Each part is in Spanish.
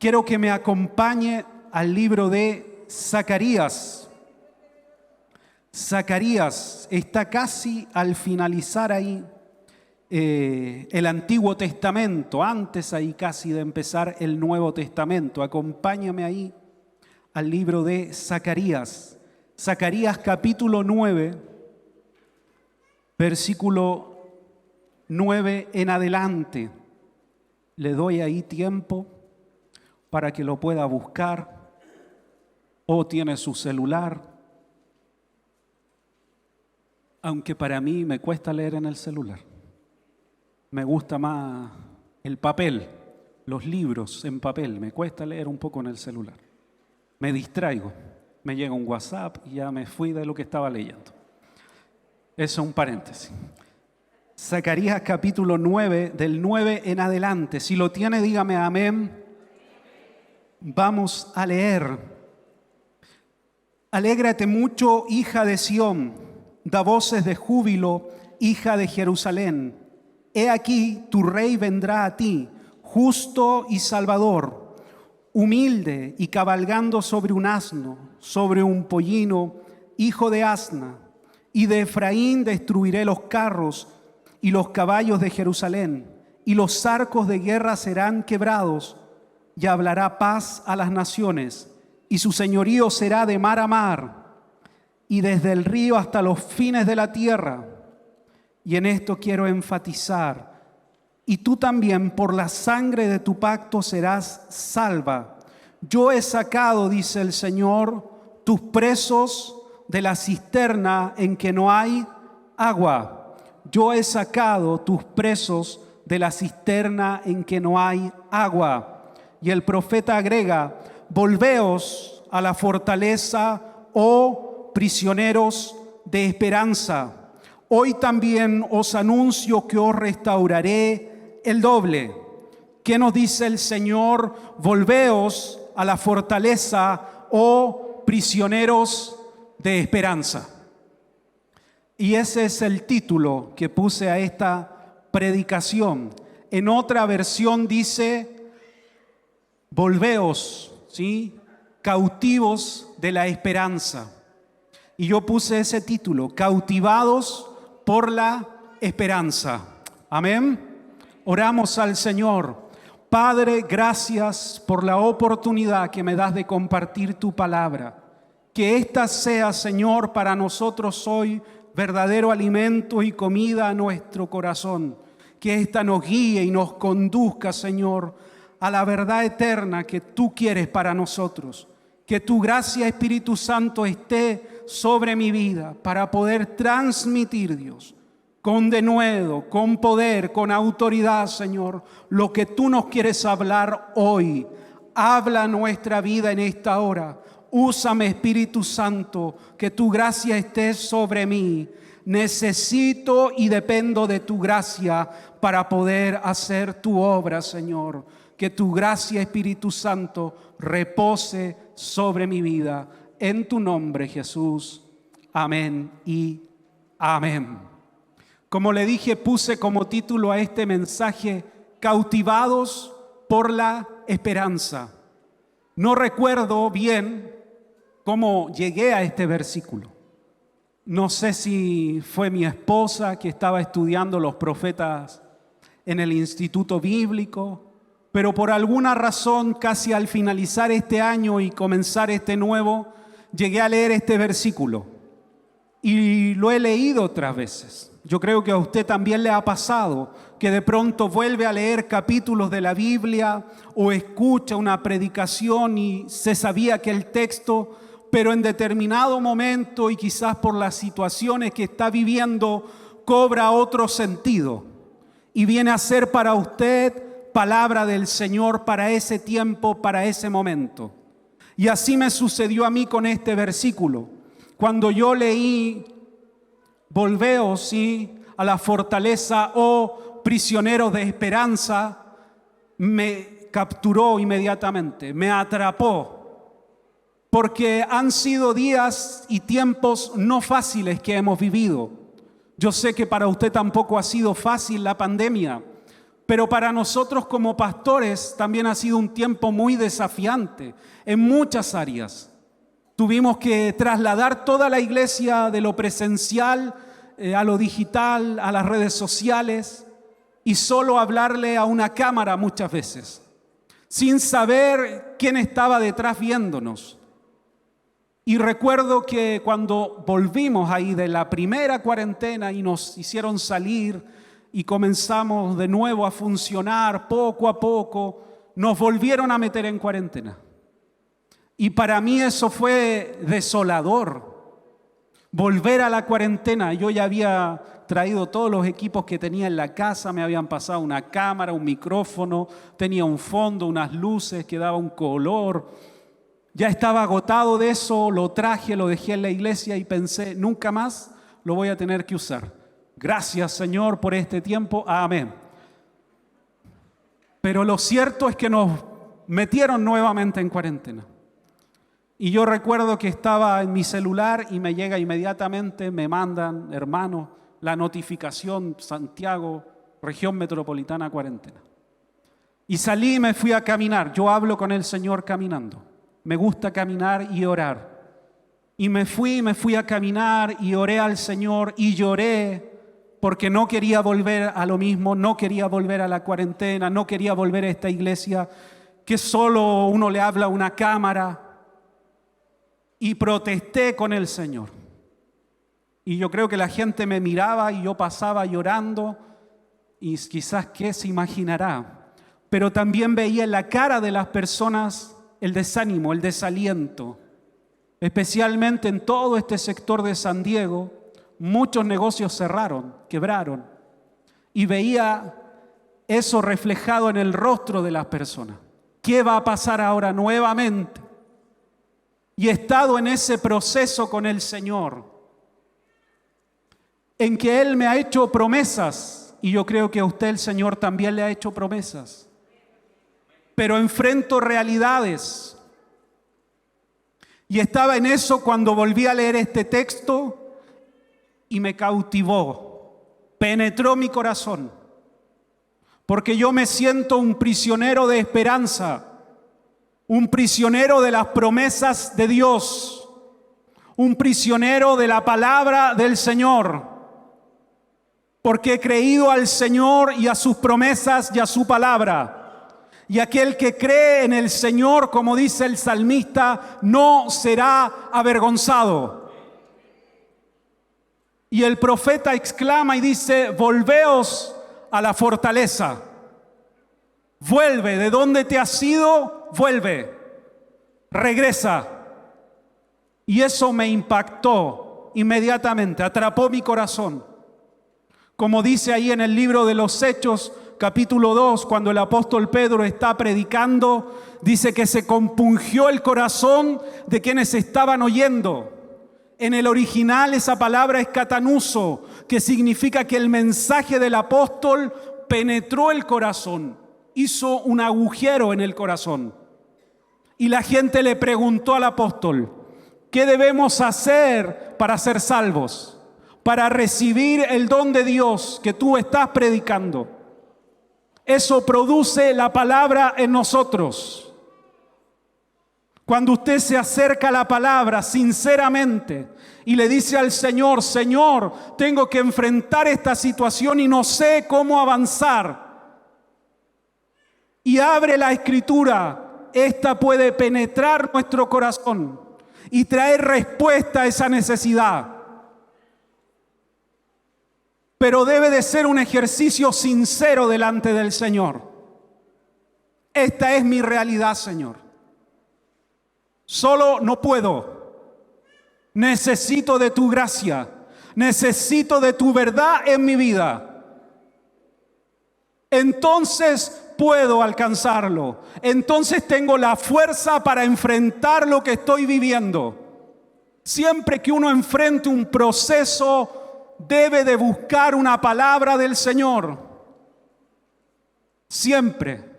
quiero que me acompañe al libro de Zacarías. Zacarías está casi al finalizar ahí el Antiguo Testamento, antes ahí casi de empezar el Nuevo Testamento. Acompáñame ahí al libro de Zacarías. Zacarías capítulo 9, versículo 9 en adelante. Le doy ahí tiempo para que lo pueda buscar, o tiene su celular, aunque para mí me cuesta leer en el celular. Me gusta más el papel, los libros en papel, me cuesta leer un poco en el celular. Me distraigo, me llega un WhatsApp y ya me fui de lo que estaba leyendo. Eso es un paréntesis. Zacarías capítulo 9, del 9 en adelante. Si lo tiene, dígame amén. Vamos a leer. Alégrate mucho, hija de Sión, da voces de júbilo, hija de Jerusalén. He aquí, tu rey vendrá a ti, justo y salvador, humilde y cabalgando sobre un asno, sobre un pollino, hijo de asna. Y de Efraín destruiré los carros y los caballos de Jerusalén, y los arcos de guerra serán quebrados, y hablará paz a las naciones, y su señorío será de mar a mar, y desde el río hasta los fines de la tierra. Y en esto quiero enfatizar, y tú también por la sangre de tu pacto serás salva. Yo he sacado, dice el Señor, tus presos de la cisterna en que no hay agua. Yo he sacado tus presos de la cisterna en que no hay agua. Y el profeta agrega, volveos a la fortaleza, oh prisioneros de esperanza. Hoy también os anuncio que os restauraré el doble. ¿Qué nos dice el Señor? Volveos a la fortaleza, oh prisioneros de esperanza. Y ese es el título que puse a esta predicación. En otra versión dice, volveos, ¿sí? Cautivos de la esperanza. Y yo puse ese título, cautivados por la esperanza. Amén. Oramos al Señor. Padre, gracias por la oportunidad que me das de compartir tu palabra. Que esta sea, Señor, para nosotros hoy verdadero alimento y comida a nuestro corazón. Que esta nos guíe y nos conduzca, Señor, a la verdad eterna que tú quieres para nosotros. Que tu gracia, Espíritu Santo, esté sobre mi vida para poder transmitir, Dios, con denuedo, con poder, con autoridad, Señor, lo que tú nos quieres hablar hoy. Habla nuestra vida en esta hora. Úsame, Espíritu Santo, que tu gracia esté sobre mí. Necesito y dependo de tu gracia para poder hacer tu obra, Señor. Que tu gracia, Espíritu Santo, repose sobre mi vida. En tu nombre, Jesús. Amén y amén. Como le dije, puse como título a este mensaje, cautivados por la esperanza. No recuerdo bien cómo llegué a este versículo. No sé si fue mi esposa que estaba estudiando los profetas en el instituto bíblico, pero por alguna razón, casi al finalizar este año y comenzar este nuevo, llegué a leer este versículo. Y lo he leído otras veces. Yo creo que a usted también le ha pasado que de pronto vuelve a leer capítulos de la Biblia o escucha una predicación y se sabía que el texto, pero en determinado momento y quizás por las situaciones que está viviendo, cobra otro sentido y viene a ser para usted palabra del Señor para ese tiempo, para ese momento. Y así me sucedió a mí con este versículo. Cuando yo leí, volveos, ¿sí?, a la fortaleza, oh prisioneros de esperanza, me capturó inmediatamente, me atrapó, porque han sido días y tiempos no fáciles que hemos vivido. Yo sé que para usted tampoco ha sido fácil la pandemia, Pero para nosotros como pastores también ha sido un tiempo muy desafiante en muchas áreas. Tuvimos que trasladar toda la iglesia de lo presencial a lo digital, a las redes sociales, y solo hablarle a una cámara muchas veces, sin saber quién estaba detrás viéndonos. Y recuerdo que cuando volvimos ahí de la primera cuarentena y nos hicieron salir y comenzamos de nuevo a funcionar poco a poco, nos volvieron a meter en cuarentena. Y para mí eso fue desolador. Volver a la cuarentena. Yo ya había traído todos los equipos que tenía en la casa, me habían pasado una cámara, un micrófono, tenía un fondo, unas luces que daba un color. Ya estaba agotado de eso, lo traje, lo dejé en la iglesia y pensé, nunca más lo voy a tener que usar. Gracias, Señor, por este tiempo. Amén. Pero lo cierto es que nos metieron nuevamente en cuarentena. Y yo recuerdo que estaba en mi celular y me llega inmediatamente, me mandan, hermanos, la notificación, Santiago, región metropolitana, cuarentena. Y salí y me fui a caminar. Yo hablo con el Señor caminando. Me gusta caminar y orar. Y me fui a caminar y oré al Señor y lloré porque no quería volver a lo mismo, no quería volver a la cuarentena, no quería volver a esta iglesia que solo uno le habla a una cámara. Y protesté con el Señor. Y yo creo que la gente me miraba y yo pasaba llorando y quizás qué se imaginará. Pero también veía en la cara de las personas el desánimo, el desaliento. Especialmente en todo este sector de San Diego, muchos negocios cerraron, quebraron. Y veía eso reflejado en el rostro de las personas. ¿Qué va a pasar ahora nuevamente? Y he estado en ese proceso con el Señor, en que Él me ha hecho promesas, y yo creo que a usted el Señor también le ha hecho promesas, pero enfrento realidades. Y estaba en eso cuando volví a leer este texto y me cautivó, penetró mi corazón, porque yo me siento un prisionero de esperanza, un prisionero de las promesas de Dios, un prisionero de la palabra del Señor, porque he creído al Señor y a sus promesas y a su palabra. Y aquel que cree en el Señor, como dice el salmista, no será avergonzado. Y el profeta exclama y dice, volveos a la fortaleza. Vuelve, de donde te has ido, vuelve, regresa. Y eso me impactó inmediatamente, atrapó mi corazón. Como dice ahí en el libro de los Hechos, capítulo 2, cuando el apóstol Pedro está predicando, dice que se compungió el corazón de quienes estaban oyendo. En el original esa palabra es catanuso, que significa que el mensaje del apóstol penetró el corazón. Hizo un agujero en el corazón. Y la gente le preguntó al apóstol, ¿qué debemos hacer para ser salvos? Para recibir el don de Dios que tú estás predicando. Eso produce la palabra en nosotros. Cuando usted se acerca a la palabra sinceramente y le dice al Señor, Señor, tengo que enfrentar esta situación y no sé cómo avanzar. Y abre la Escritura, esta puede penetrar nuestro corazón y traer respuesta a esa necesidad. Pero debe de ser un ejercicio sincero delante del Señor. Esta es mi realidad, Señor. Solo no puedo. Necesito de tu gracia. Necesito de tu verdad en mi vida. Entonces puedo alcanzarlo. Entonces tengo la fuerza para enfrentar lo que estoy viviendo. Siempre que uno enfrente un proceso, debe de buscar una palabra del Señor. Siempre.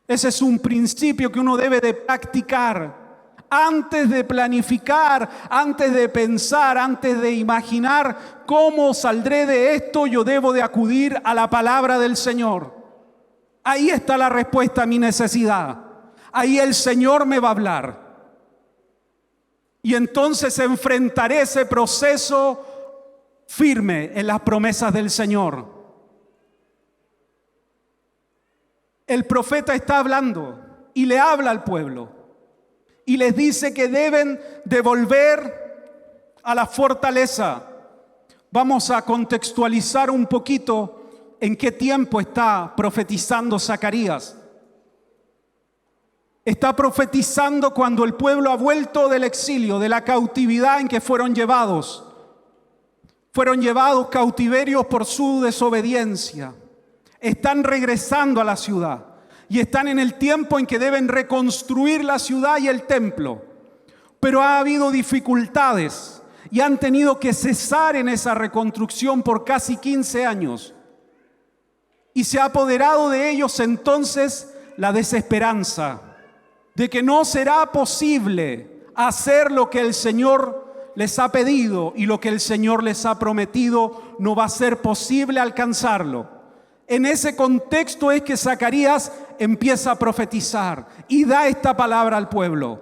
Ese es un principio que uno debe de practicar Antes de planificar, antes de pensar, antes de imaginar cómo saldré de esto, yo debo de acudir a la palabra del Señor. Ahí está la respuesta a mi necesidad. Ahí el Señor me va a hablar. Y entonces enfrentaré ese proceso firme en las promesas del Señor. El profeta está hablando y le habla al pueblo y les dice que deben de volver a la fortaleza. Vamos a contextualizar un poquito en qué tiempo está profetizando Zacarías. Está profetizando cuando el pueblo ha vuelto del exilio, de la cautividad en que fueron llevados. Fueron llevados cautiverios por su desobediencia. Están regresando a la ciudad y están en el tiempo en que deben reconstruir la ciudad y el templo. Pero ha habido dificultades y han tenido que cesar en esa reconstrucción por casi 15 años. Y se ha apoderado de ellos entonces la desesperanza de que no será posible hacer lo que el Señor les ha pedido y lo que el Señor les ha prometido, no va a ser posible alcanzarlo. En ese contexto es que Zacarías empieza a profetizar y da esta palabra al pueblo.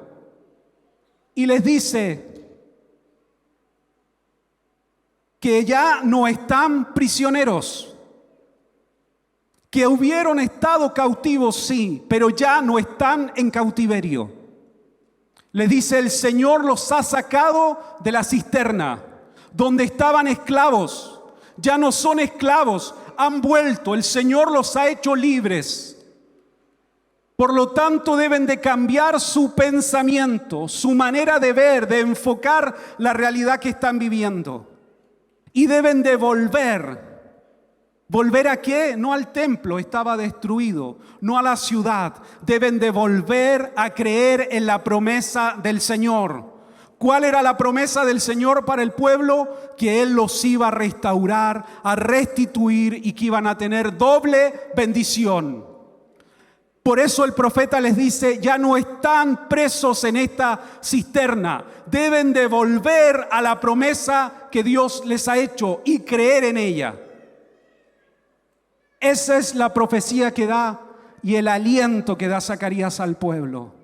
Y les dice que ya no están prisioneros, que hubieron estado cautivos, sí, pero ya no están en cautiverio. Les dice: el Señor los ha sacado de la cisterna, donde estaban esclavos. Ya no son esclavos, han vuelto. El Señor los ha hecho libres. Por lo tanto, deben de cambiar su pensamiento, su manera de ver, de enfocar la realidad que están viviendo. Y deben de volver. ¿Volver a qué? No al templo, estaba destruido, no a la ciudad. Deben de volver a creer en la promesa del Señor. ¿Cuál era la promesa del Señor para el pueblo? Que Él los iba a restaurar, a restituir y que iban a tener doble bendición. Por eso el profeta les dice: ya no están presos en esta cisterna. Deben de volver a la promesa que Dios les ha hecho y creer en ella. Esa es la profecía que da y el aliento que da Zacarías al pueblo.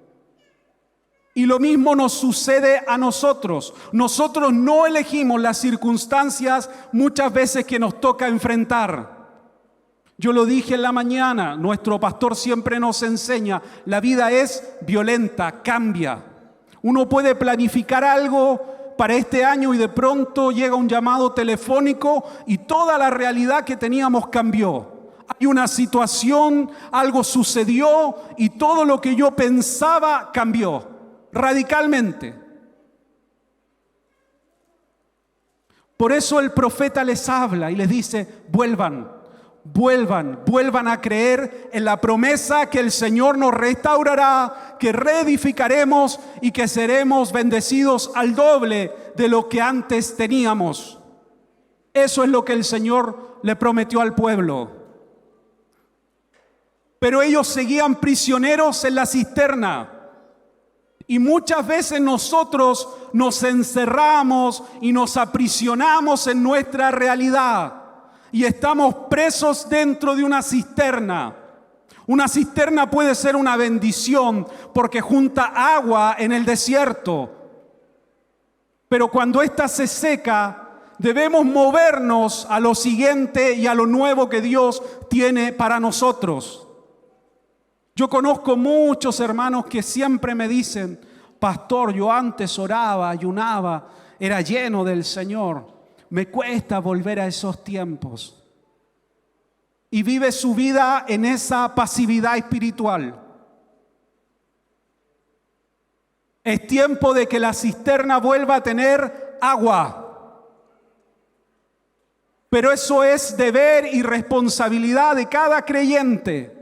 Y lo mismo nos sucede a nosotros. Nosotros no elegimos las circunstancias muchas veces que nos toca enfrentar. Yo lo dije en la mañana, nuestro pastor siempre nos enseña, la vida es violenta, cambia. Uno puede planificar algo para este año y de pronto llega un llamado telefónico y toda la realidad que teníamos cambió. Hay una situación, algo sucedió y todo lo que yo pensaba cambió radicalmente. Por eso el profeta les habla y les dice: vuelvan a creer en la promesa que el Señor nos restaurará, que reedificaremos y que seremos bendecidos al doble de lo que antes teníamos. Eso es lo que el Señor le prometió al pueblo. Pero ellos seguían prisioneros en la cisterna. Y muchas veces nosotros nos encerramos y nos aprisionamos en nuestra realidad. Y estamos presos dentro de una cisterna. Una cisterna puede ser una bendición porque junta agua en el desierto. Pero cuando ésta se seca, debemos movernos a lo siguiente y a lo nuevo que Dios tiene para nosotros. Yo conozco muchos hermanos que siempre me dicen: pastor, yo antes oraba, ayunaba, era lleno del Señor. Me cuesta volver a esos tiempos. Y vive su vida en esa pasividad espiritual. Es tiempo de que la cisterna vuelva a tener agua. Pero eso es deber y responsabilidad de cada creyente.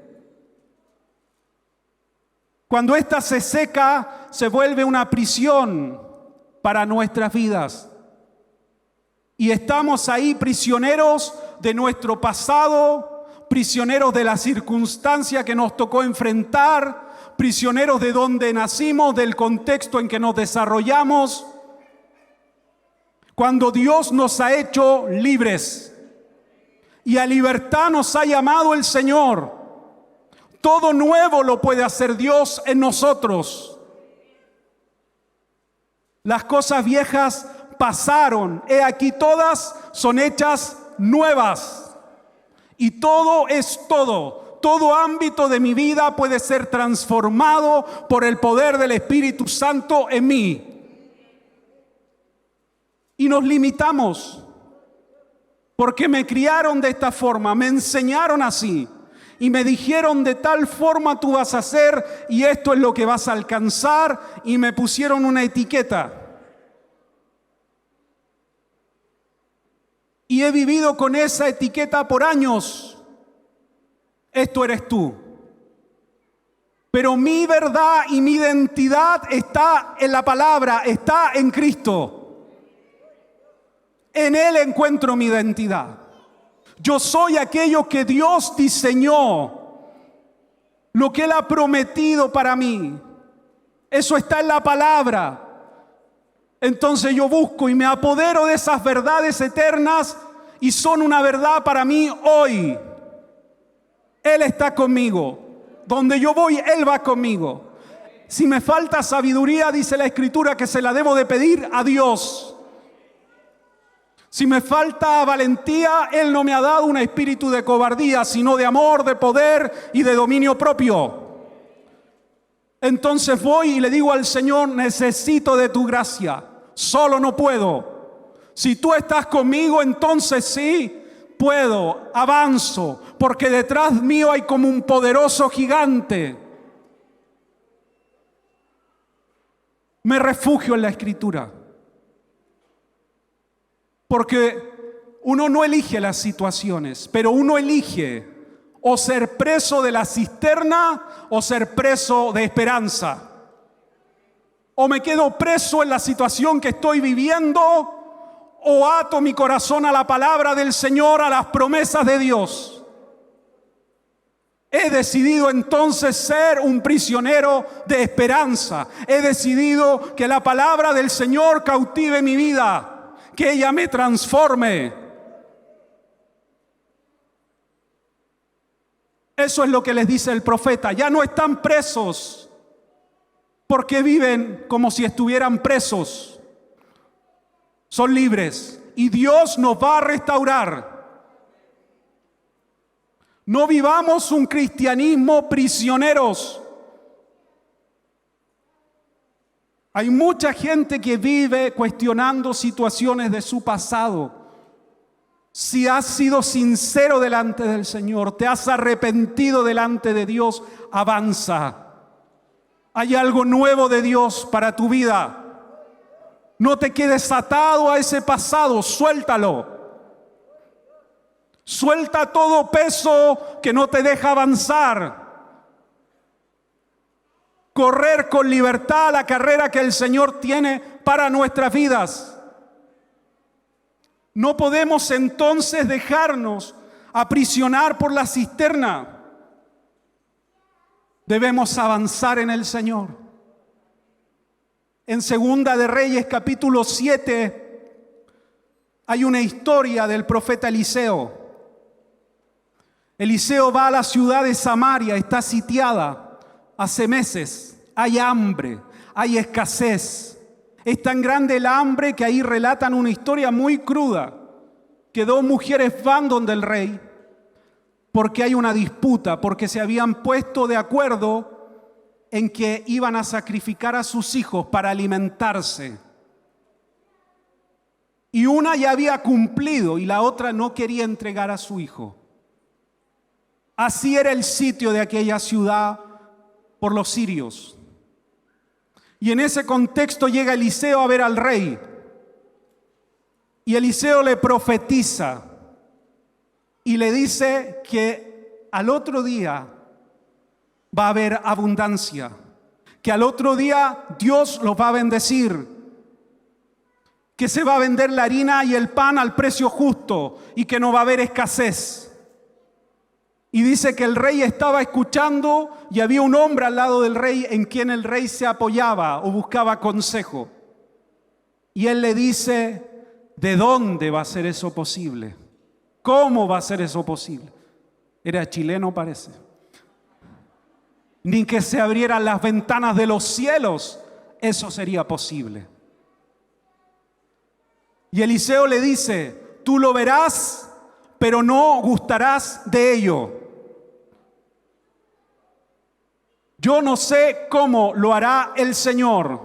Cuando ésta se seca, se vuelve una prisión para nuestras vidas. Y estamos ahí prisioneros de nuestro pasado, prisioneros de la circunstancia que nos tocó enfrentar, prisioneros de donde nacimos, del contexto en que nos desarrollamos, cuando Dios nos ha hecho libres y a libertad nos ha llamado el Señor. Todo nuevo lo puede hacer Dios en nosotros. Las cosas viejas pasaron, he aquí todas son hechas nuevas. Y todo es todo. Todo ámbito de mi vida puede ser transformado por el poder del Espíritu Santo en mí. Y nos limitamos porque me criaron de esta forma, me enseñaron así y me dijeron de tal forma tú vas a hacer y esto es lo que vas a alcanzar y me pusieron una etiqueta. Y he vivido con esa etiqueta por años. Esto eres tú. Pero mi verdad y mi identidad está en la palabra, está en Cristo. En Él encuentro mi identidad. Yo soy aquello que Dios diseñó, lo que Él ha prometido para mí. Eso está en la palabra. Entonces yo busco y me apodero de esas verdades eternas y son una verdad para mí hoy. Él está conmigo. Donde yo voy, Él va conmigo. Si me falta sabiduría, dice la Escritura, que se la debo de pedir a Dios. Si me falta valentía, Él no me ha dado un espíritu de cobardía, sino de amor, de poder y de dominio propio. Entonces voy y le digo al Señor, necesito de tu gracia, solo no puedo. Si tú estás conmigo, entonces sí puedo, avanzo, porque detrás mío hay como un poderoso gigante. Me refugio en la Escritura. Porque uno no elige las situaciones, pero uno elige o ser preso de la cisterna o ser preso de esperanza. O me quedo preso en la situación que estoy viviendo o ato mi corazón a la palabra del Señor, a las promesas de Dios. He decidido entonces ser un prisionero de esperanza. He decidido que la palabra del Señor cautive mi vida, que ella me transforme. Eso es lo que les dice el profeta. Ya no están presos porque viven como si estuvieran presos. Son libres y Dios nos va a restaurar. No vivamos un cristianismo prisioneros. Hay mucha gente que vive cuestionando situaciones de su pasado. Si has sido sincero delante del Señor, te has arrepentido delante de Dios, avanza. Hay algo nuevo de Dios para tu vida. No te quedes atado a ese pasado, suéltalo. Suelta todo peso que no te deja avanzar. Correr con libertad la carrera que el Señor tiene para nuestras vidas. No podemos entonces dejarnos aprisionar por la cisterna. Debemos avanzar en el Señor. En Segunda de Reyes, capítulo 7, hay una historia del profeta Eliseo. Eliseo va a la ciudad de Samaria, está sitiada hace meses. Hay hambre, hay escasez. Es tan grande el hambre que ahí relatan una historia muy cruda, que dos mujeres van donde el rey porque hay una disputa, porque se habían puesto de acuerdo en que iban a sacrificar a sus hijos para alimentarse. Y una ya había cumplido y la otra no quería entregar a su hijo. Así era el sitio de aquella ciudad por los sirios. Y en ese contexto llega Eliseo a ver al rey. Y Eliseo le profetiza y le dice que al otro día va a haber abundancia, que al otro día Dios los va a bendecir, que se va a vender la harina y el pan al precio justo y que no va a haber escasez. Y dice que el rey estaba escuchando y había un hombre al lado del rey en quien el rey se apoyaba o buscaba consejo. Y él le dice, ¿de dónde va a ser eso posible? ¿Cómo va a ser eso posible? Era chileno, parece. Ni que se abrieran las ventanas de los cielos, eso sería posible. Y Eliseo le dice, tú lo verás, pero no gustarás de ello. Yo no sé cómo lo hará el Señor,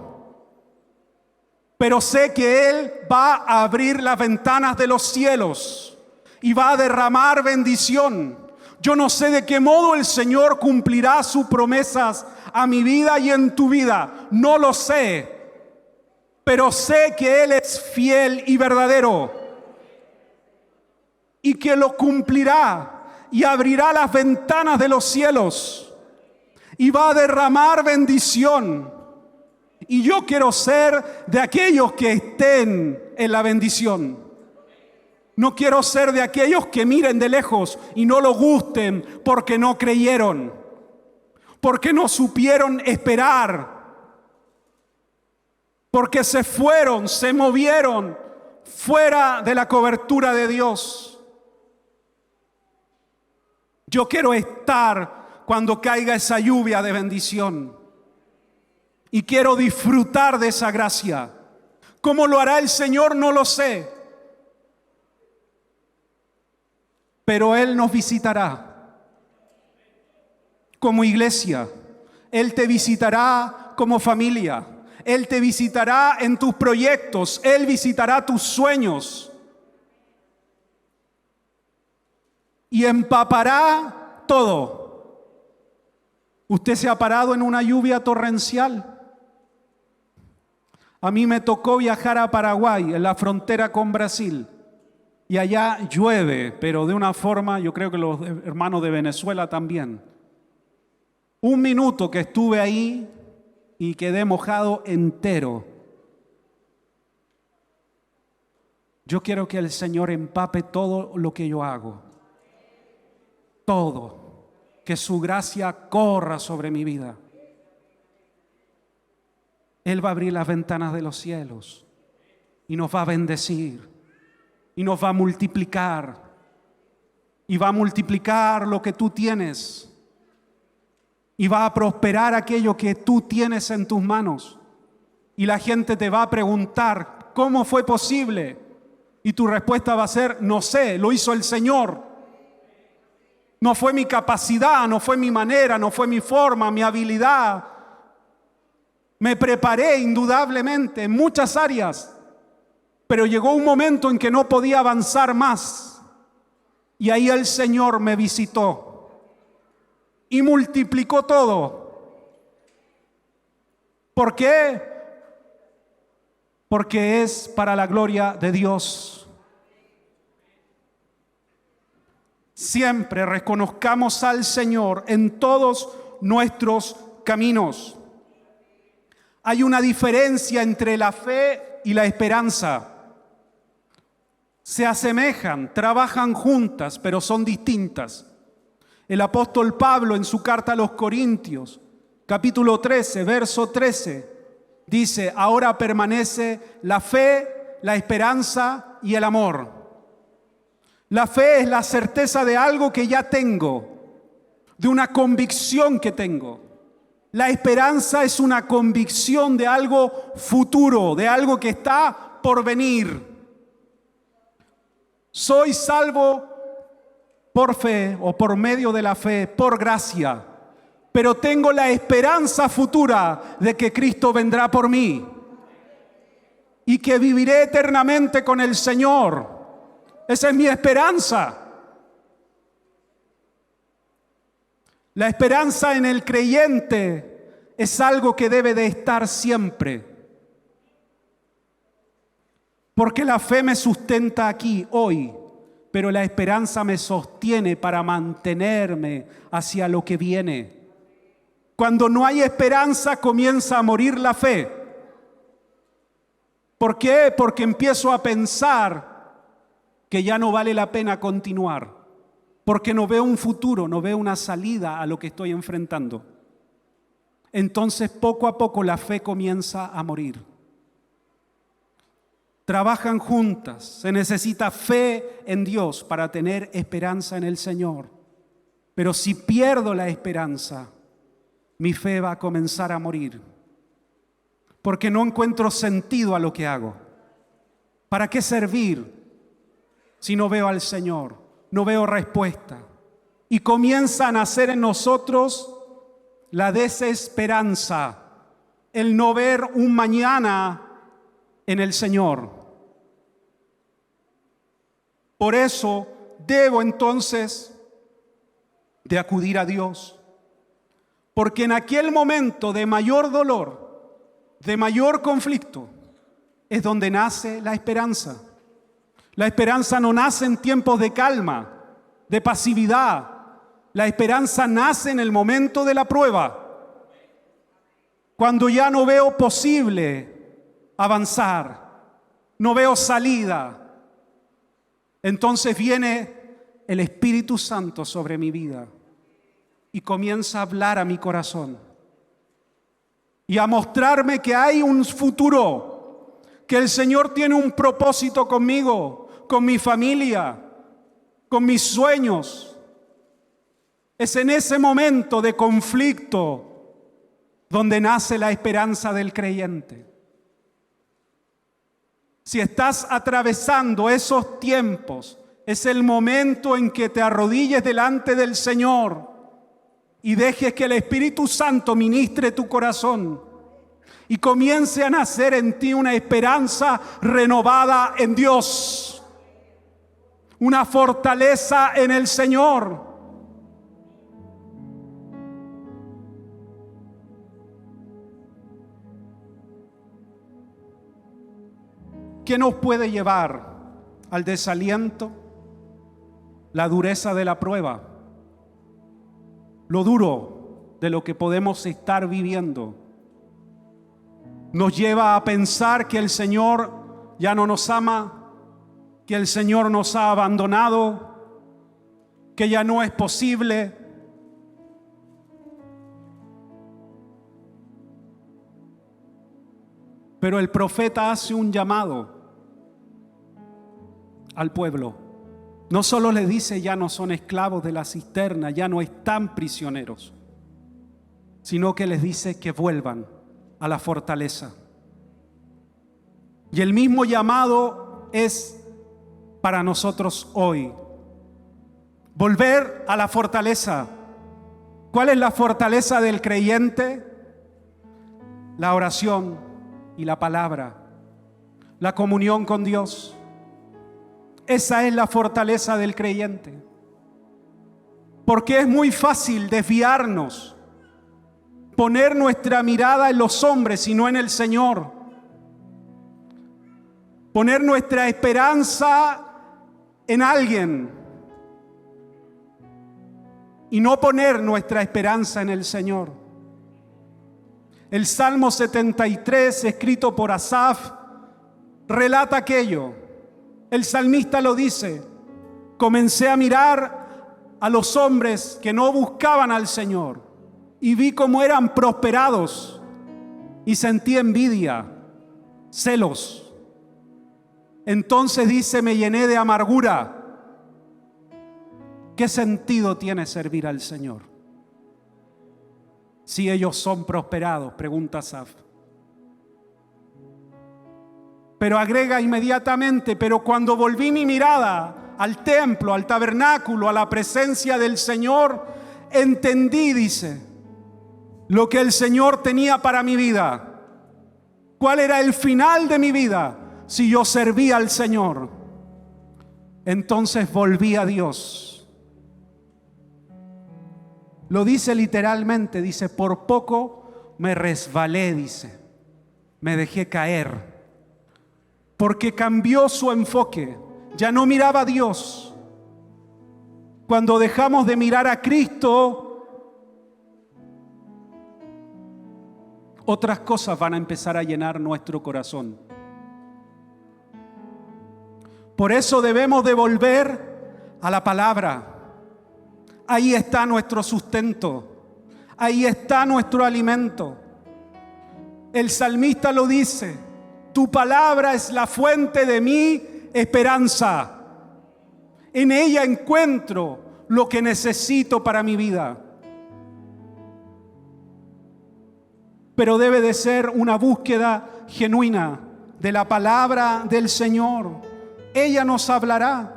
pero sé que Él va a abrir las ventanas de los cielos y va a derramar bendición. Yo no sé de qué modo el Señor cumplirá sus promesas a mi vida y en tu vida. No lo sé, pero sé que Él es fiel y verdadero y que lo cumplirá y abrirá las ventanas de los cielos y va a derramar bendición. Y yo quiero ser de aquellos que estén en la bendición. No quiero ser de aquellos que miren de lejos y no lo gusten porque no creyeron, porque no supieron esperar, porque se fueron, se movieron fuera de la cobertura de Dios. Yo quiero estar cuando caiga esa lluvia de bendición y quiero disfrutar de esa gracia. ¿Cómo lo hará el Señor? No lo sé. Pero Él nos visitará como iglesia. Él te visitará como familia. Él te visitará en tus proyectos. Él visitará tus sueños. Y empapará todo. ¿Usted se ha parado en una lluvia torrencial? A mí me tocó viajar a Paraguay, en la frontera con Brasil. Y allá llueve, pero de una forma, yo creo que los hermanos de Venezuela también. Un minuto que estuve ahí y quedé mojado entero. Yo quiero que el Señor empape todo lo que yo hago. Todo. Que su gracia corra sobre mi vida. Él va a abrir las ventanas de los cielos y nos va a bendecir y nos va a multiplicar y va a multiplicar lo que tú tienes y va a prosperar aquello que tú tienes en tus manos. Y la gente te va a preguntar, ¿cómo fue posible? Y tu respuesta va a ser, no sé, lo hizo el Señor. No fue mi capacidad, no fue mi manera, no fue mi forma, mi habilidad. Me preparé indudablemente en muchas áreas, pero llegó un momento en que no podía avanzar más. Y ahí el Señor me visitó y multiplicó todo. ¿Por qué? Porque es para la gloria de Dios. Siempre reconozcamos al Señor en todos nuestros caminos. Hay una diferencia entre la fe y la esperanza. Se asemejan, trabajan juntas, pero son distintas. El apóstol Pablo en su carta a los Corintios, capítulo 13, verso 13, dice, ahora permanece la fe, la esperanza y el amor. La fe es la certeza de algo que ya tengo, de una convicción que tengo. La esperanza es una convicción de algo futuro, de algo que está por venir. Soy salvo por fe o por medio de la fe, por gracia, pero tengo la esperanza futura de que Cristo vendrá por mí y que viviré eternamente con el Señor. Esa es mi esperanza. La esperanza en el creyente es algo que debe de estar siempre. Porque la fe me sustenta aquí, hoy, pero la esperanza me sostiene para mantenerme hacia lo que viene. Cuando no hay esperanza, comienza a morir la fe. ¿Por qué? Porque empiezo a pensar que ya no vale la pena continuar. porque no veo un futuro, no veo una salida a lo que estoy enfrentando. Entonces, poco a poco la fe comienza a morir. Trabajan juntas, se necesita fe en Dios para tener esperanza en el Señor. Pero si pierdo la esperanza, mi fe va a comenzar a morir, porque no encuentro sentido a lo que hago. ¿Para qué servir si no veo al Señor? No veo respuesta. Y comienza a nacer en nosotros la desesperanza, el no ver un mañana en el Señor. Por eso debo entonces de acudir a Dios, porque en aquel momento de mayor dolor, de mayor conflicto, es donde nace la esperanza. La esperanza no nace en tiempos de calma, de pasividad. La esperanza nace en el momento de la prueba, cuando ya no veo posible avanzar, no veo salida. Entonces viene el Espíritu Santo sobre mi vida y comienza a hablar a mi corazón y a mostrarme que hay un futuro, que el Señor tiene un propósito conmigo, con mi familia, con mis sueños. Es en ese momento de conflicto donde nace la esperanza del creyente. Si estás atravesando esos tiempos, es el momento en que te arrodilles delante del Señor y dejes que el Espíritu Santo ministre tu corazón y comience a nacer en ti una esperanza renovada en Dios, una fortaleza en el Señor. ¿Qué nos puede llevar al desaliento? La dureza de la prueba, lo duro de lo que podemos estar viviendo, nos lleva a pensar que el Señor ya no nos ama, que el Señor nos ha abandonado, que ya no es posible. Pero el profeta hace un llamado al pueblo. No solo le dice ya no son esclavos de la cisterna, ya no están prisioneros, sino que les dice que vuelvan a la fortaleza. Y el mismo llamado es para nosotros hoy. Volver a la fortaleza. ¿Cuál es la fortaleza del creyente? La oración y la palabra, la comunión con Dios. Esa es la fortaleza del creyente. Porque es muy fácil desviarnos, poner nuestra mirada en los hombres y no en el Señor. Poner nuestra esperanza en alguien y no poner nuestra esperanza en el Señor. El Salmo 73, escrito por Asaf, relata aquello. El salmista lo dice: comencé a mirar a los hombres que no buscaban al Señor y vi cómo eran prosperados y sentí envidia, celos. Entonces dice, me llené de amargura. ¿Qué sentido tiene servir al Señor si ellos son prosperados? Pregunta Asaf. Pero agrega inmediatamente, pero cuando volví mi mirada al templo, al tabernáculo, a la presencia del Señor, entendí, dice, lo que el Señor tenía para mi vida. ¿Cuál era el final de mi vida si yo servía al Señor? Entonces volví a Dios. Lo dice literalmente, dice, por poco me resbalé, dice, me dejé caer. Porque cambió su enfoque, ya no miraba a Dios. Cuando dejamos de mirar a Cristo, otras cosas van a empezar a llenar nuestro corazón. Por eso debemos de volver a la palabra, Ahí está nuestro sustento. Ahí está nuestro alimento. El salmista lo dice: tu palabra es la fuente de mi esperanza. En ella encuentro lo que necesito para mi vida. Pero debe de ser una búsqueda genuina de la palabra del Señor. Ella nos hablará.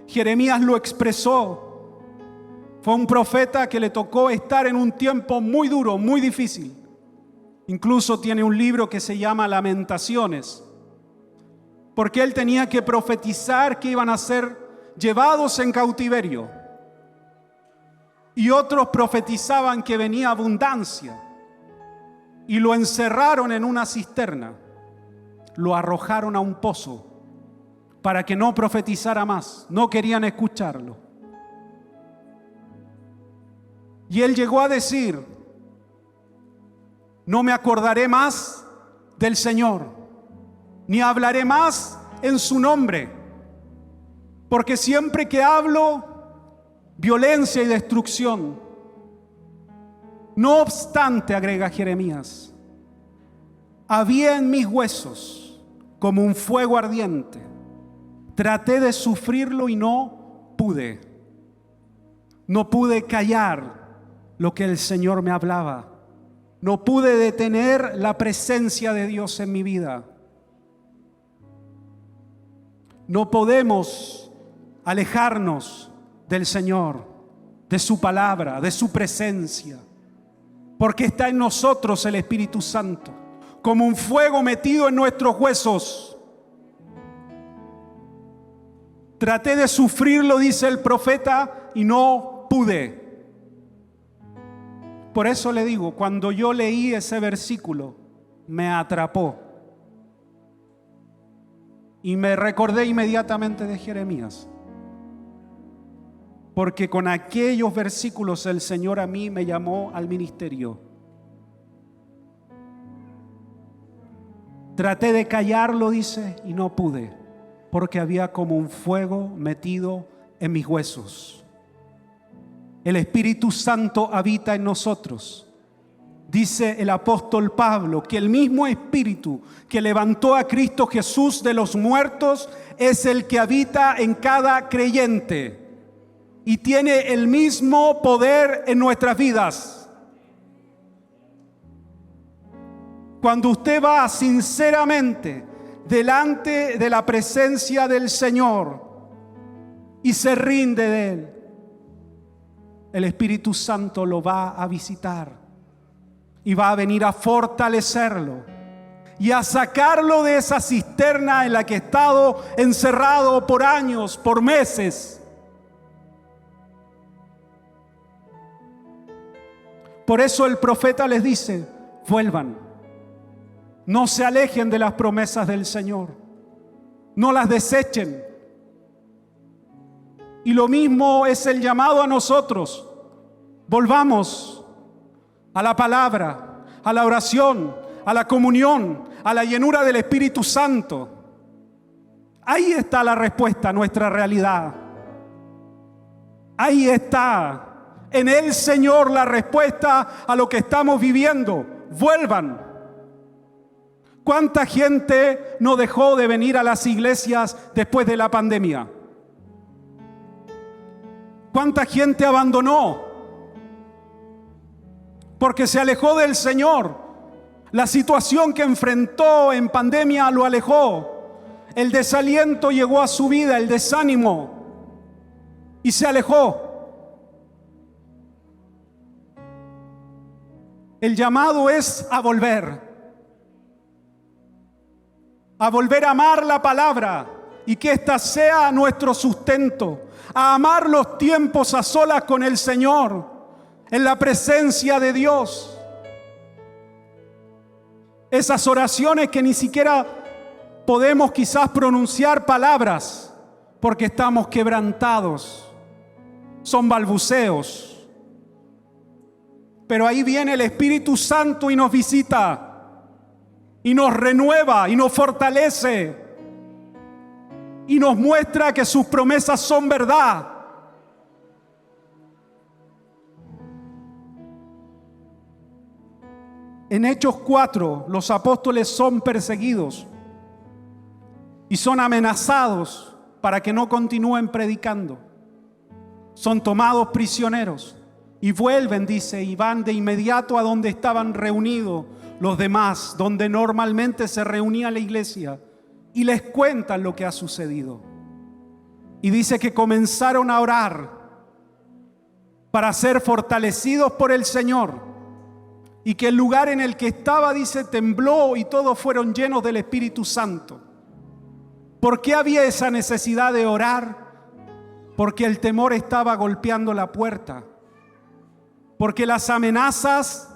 Jeremías lo expresó. Fue un profeta que le tocó estar en un tiempo muy duro, muy difícil. Incluso tiene un libro que se llama Lamentaciones, porque él tenía que profetizar que iban a ser llevados en cautiverio. Y otros profetizaban que venía abundancia. Y lo encerraron en una cisterna. Lo arrojaron a un pozo para que no profetizara más. No querían escucharlo. Y él llegó a decir: no me acordaré más del Señor, ni hablaré más en su nombre, porque siempre que hablo, violencia y destrucción. No obstante, agrega Jeremías, había en mis huesos como un fuego ardiente. Traté de sufrirlo y no pude. No pude callar lo que el Señor me hablaba. No pude detener la presencia de Dios en mi vida. No podemos alejarnos del Señor, de su palabra, de su presencia, porque está en nosotros el Espíritu Santo, como un fuego metido en nuestros huesos. Traté de sufrirlo, dice el profeta, y no pude. Por eso le digo, cuando yo leí ese versículo, me atrapó. Y me recordé inmediatamente de Jeremías. Porque con aquellos versículos el Señor a mí me llamó al ministerio. Traté de callarlo, dice, y no pude, porque había como un fuego metido en mis huesos. El Espíritu Santo habita en nosotros. Dice el apóstol Pablo que el mismo Espíritu que levantó a Cristo Jesús de los muertos es el que habita en cada creyente y tiene el mismo poder en nuestras vidas. Cuando usted va sinceramente delante de la presencia del Señor y se rinde de Él, el Espíritu Santo lo va a visitar y va a venir a fortalecerlo y a sacarlo de esa cisterna en la que ha estado encerrado por años, por meses. Por eso el profeta les dice: vuelvan, no se alejen de las promesas del Señor, no las desechen. Y lo mismo es el llamado a nosotros. Volvamos a la palabra, a la oración, a la comunión, a la llenura del Espíritu Santo. Ahí está la respuesta a nuestra realidad. Ahí está en el Señor la respuesta a lo que estamos viviendo. Vuelvan. ¿Cuánta gente no dejó de venir a las iglesias después de la pandemia? ¿Cuánta gente abandonó? Porque se alejó del Señor. La situación que enfrentó en pandemia lo alejó. El desaliento llegó a su vida, el desánimo, y se alejó. El llamado es a volver a amar la palabra y que ésta sea nuestro sustento, a amar los tiempos a solas con el Señor, en la presencia de Dios. Esas oraciones que ni siquiera podemos quizás pronunciar palabras porque estamos quebrantados, son balbuceos. Pero ahí viene el Espíritu Santo y nos visita, y nos renueva, y nos fortalece. y nos muestra que sus promesas son verdad. En Hechos 4, los apóstoles son perseguidos y son amenazados para que no continúen predicando. Son tomados prisioneros y vuelven, dice, y van de inmediato a donde estaban reunidos los demás, donde normalmente se reunía la iglesia, y les cuentan lo que ha sucedido. Y dice que comenzaron a orar para ser fortalecidos por el Señor, y que el lugar en el que estaba, dice, tembló y todos fueron llenos del Espíritu Santo. ¿Por qué había esa necesidad de orar? Porque el temor estaba golpeando la puerta. Porque las amenazas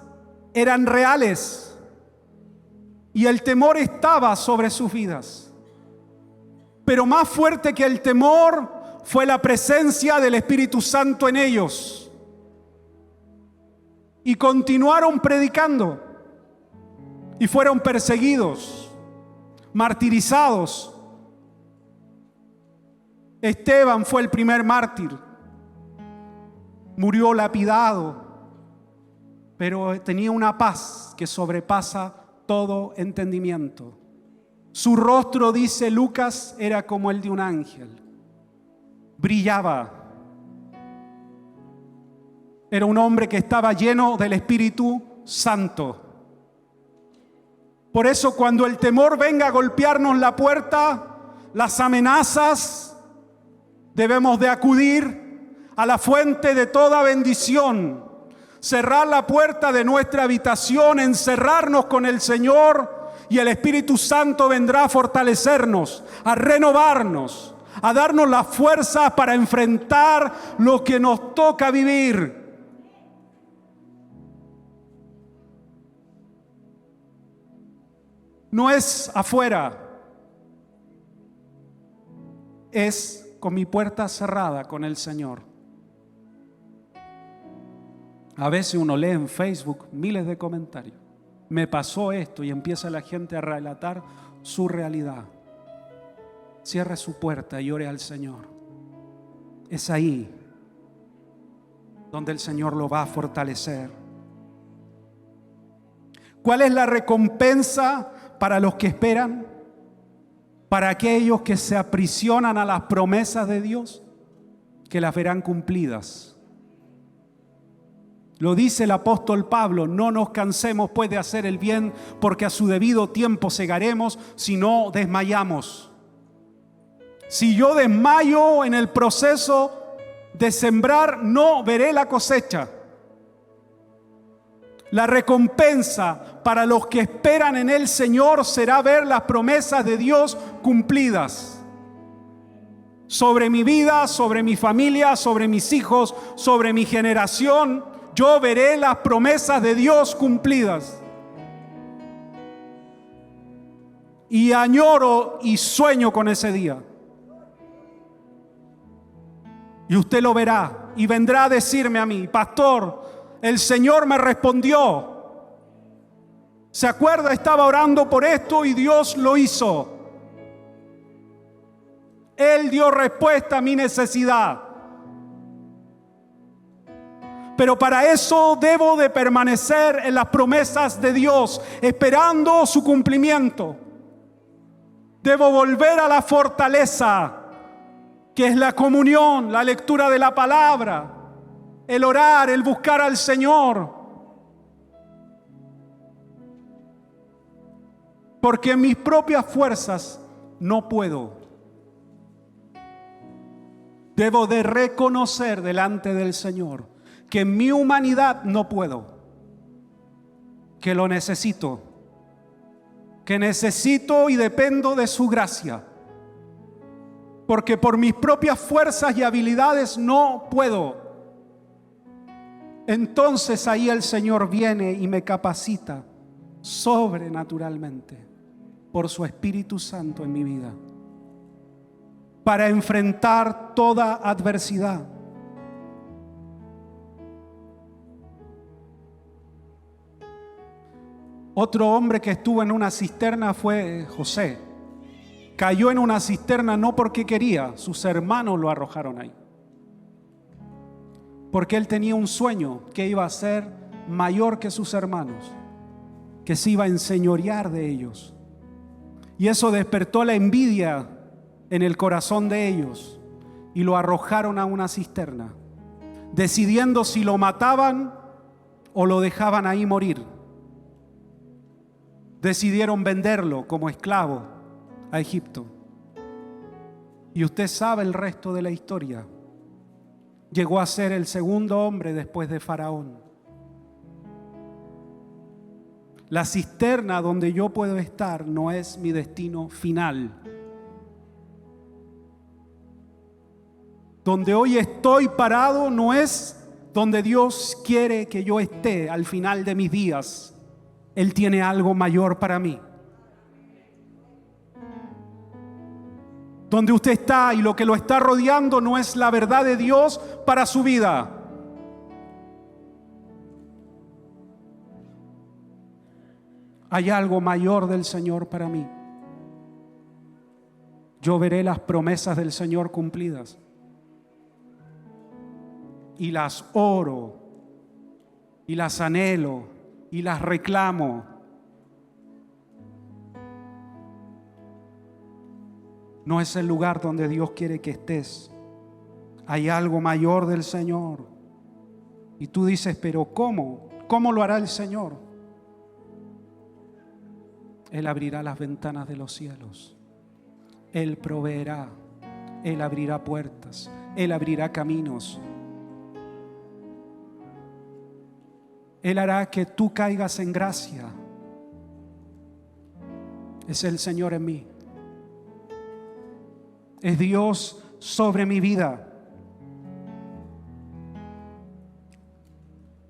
eran reales y el temor estaba sobre sus vidas. Pero más fuerte que el temor fue la presencia del Espíritu Santo en ellos. Y continuaron predicando y fueron perseguidos, martirizados. Esteban fue el primer mártir, murió lapidado, pero tenía una paz que sobrepasa todo entendimiento. Su rostro, dice Lucas, era como el de un ángel, brillaba. Era un hombre que estaba lleno del Espíritu Santo. Por eso cuando el temor venga a golpearnos la puerta, las amenazas, debemos de acudir a la fuente de toda bendición, cerrar la puerta de nuestra habitación, encerrarnos con el Señor, y el Espíritu Santo vendrá a fortalecernos, a renovarnos, a darnos las fuerzas para enfrentar lo que nos toca vivir. No es afuera, es con mi puerta cerrada con el Señor. A veces uno lee en Facebook miles de comentarios. Me pasó esto, y empieza la gente a relatar su realidad. Cierre su puerta y ore al Señor. Es ahí donde el Señor lo va a fortalecer. ¿Cuál es la recompensa para los que esperan? Para aquellos que se aprisionan a las promesas de Dios, que las verán cumplidas. Lo dice el apóstol Pablo: no nos cansemos pues de hacer el bien, porque a su debido tiempo segaremos si no desmayamos. Si yo desmayo en el proceso de sembrar, no veré la cosecha. La recompensa para los que esperan en el Señor será ver las promesas de Dios cumplidas. Sobre mi vida, sobre mi familia, sobre mis hijos, sobre mi generación, yo veré las promesas de Dios cumplidas. Y añoro y sueño con ese día. Y usted lo verá y vendrá a decirme a mí: pastor, el Señor me respondió. ¿Se acuerda? Estaba orando por esto y Dios lo hizo. Él dio respuesta a mi necesidad. Pero para eso debo de permanecer en las promesas de Dios, esperando su cumplimiento. Debo volver a la fortaleza, que es la comunión, la lectura de la palabra, el orar, el buscar al Señor. Porque en mis propias fuerzas no puedo. Debo de reconocer delante del Señor que en mi humanidad no puedo, que lo necesito, que necesito y dependo de su gracia. Porque por mis propias fuerzas y habilidades no puedo. Entonces ahí el Señor viene y me capacita sobrenaturalmente por su Espíritu Santo en mi vida para enfrentar toda adversidad. Otro hombre que estuvo en una cisterna fue José, cayó en una cisterna no porque quería, sus hermanos lo arrojaron ahí. Porque él tenía un sueño que iba a ser mayor que sus hermanos, que se iba a enseñorear de ellos. Y eso despertó la envidia en el corazón de ellos y lo arrojaron a una cisterna, decidiendo si lo mataban o lo dejaban ahí morir. Decidieron venderlo como esclavo a Egipto. Y usted sabe el resto de la historia. Llegó a ser el segundo hombre después de Faraón. La cisterna donde yo puedo estar no es mi destino final. Donde hoy estoy parado no es donde Dios quiere que yo esté al final de mis días. Él tiene algo mayor para mí. Donde usted está y lo que lo está rodeando no es la verdad de Dios para su vida. Hay algo mayor del Señor para mí. Yo veré las promesas del Señor cumplidas. Y las oro, y las anhelo, y las reclamo. No es el lugar donde Dios quiere que estés. Hay algo mayor del Señor. Y tú dices, pero ¿cómo? ¿Cómo lo hará el Señor? Él abrirá las ventanas de los cielos. Él proveerá. Él abrirá puertas. Él abrirá caminos. Él hará que tú caigas en gracia. Es el Señor en mí. Es Dios sobre mi vida.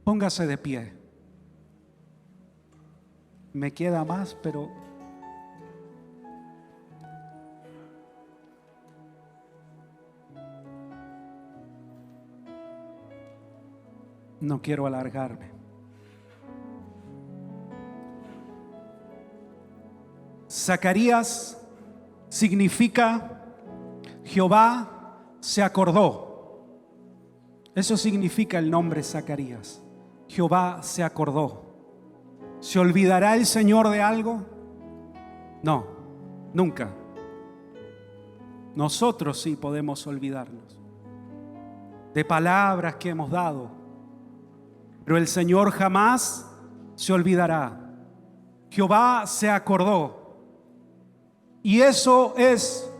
Póngase de pie. Me queda más, pero no quiero alargarme. Zacarías significa Jehová se acordó. Eso significa el nombre Zacarías. Jehová se acordó. ¿Se olvidará el Señor de algo? No, nunca. Nosotros sí podemos olvidarnos de palabras que hemos dado, pero el Señor jamás se olvidará. Jehová se acordó. Y eso es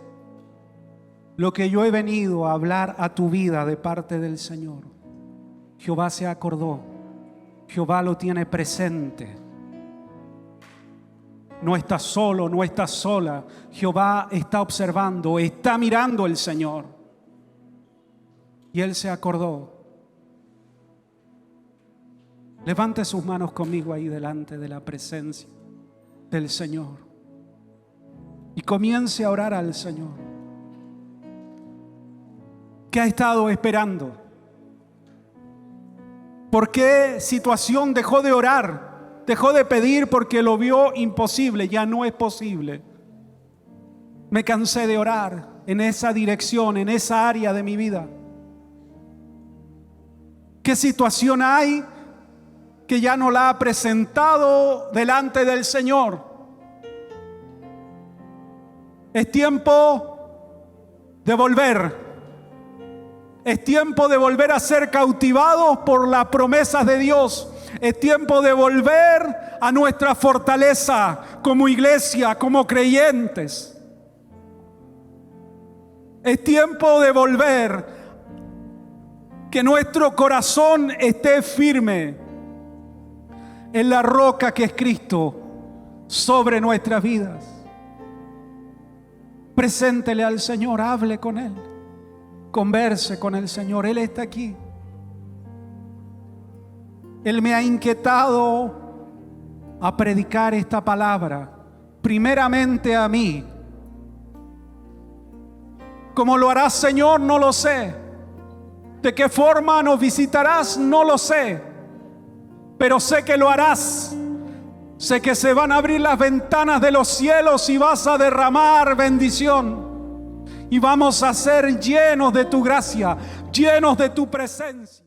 lo que yo he venido a hablar a tu vida de parte del Señor. Jehová se acordó. Jehová lo tiene presente. No estás solo, no estás sola. Jehová está observando, está mirando el Señor. Y Él se acordó. Levante sus manos conmigo ahí delante de la presencia del Señor. Y comience a orar al Señor. ¿Qué ha estado esperando? ¿Por qué situación dejó de orar? Dejó de pedir porque lo vio imposible. Ya no es posible. Me cansé de orar en esa dirección, en esa área de mi vida. ¿Qué situación hay que ya no la ha presentado delante del Señor? Es tiempo de volver. Es tiempo de volver a ser cautivados por las promesas de Dios. Es tiempo de volver a nuestra fortaleza como iglesia, como creyentes. Es tiempo de volver, que nuestro corazón esté firme en la roca que es Cristo sobre nuestras vidas. Preséntele al Señor, hable con Él, converse con el Señor. Él está aquí. Él me ha inquietado a predicar esta palabra, primeramente a mí. ¿Cómo lo harás, Señor? No lo sé. ¿De qué forma nos visitarás? No lo sé. Pero sé que lo harás. Sé que se van a abrir las ventanas de los cielos y vas a derramar bendición. Y vamos a ser llenos de tu gracia, llenos de tu presencia.